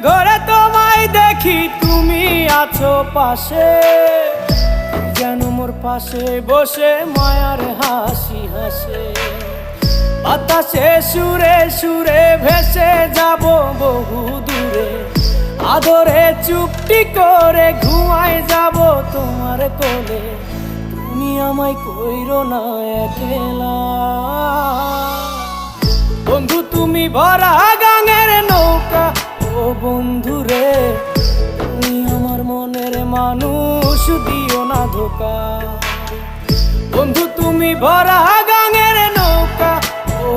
ঘরে তোমায় দেখি তুমি আছো পাশে, যেন মোর পাশে বসে মায়ার হাসি হাসে। বাতাসে সুরে সুরে ভেসে যাব বহু দূরে, আদরে চুপটি করে ঘুমায় যাব তোমার কোলে। তুমি আমায় কইরো না একলা বন্ধু, তুমি ভরা গাঙের নৌকা। ও বন্ধু রে, তুমি আমার মনের মানুষ, দিও না ধোকা। বন্ধু তুমি ভরা গাঙের নৌকা। ও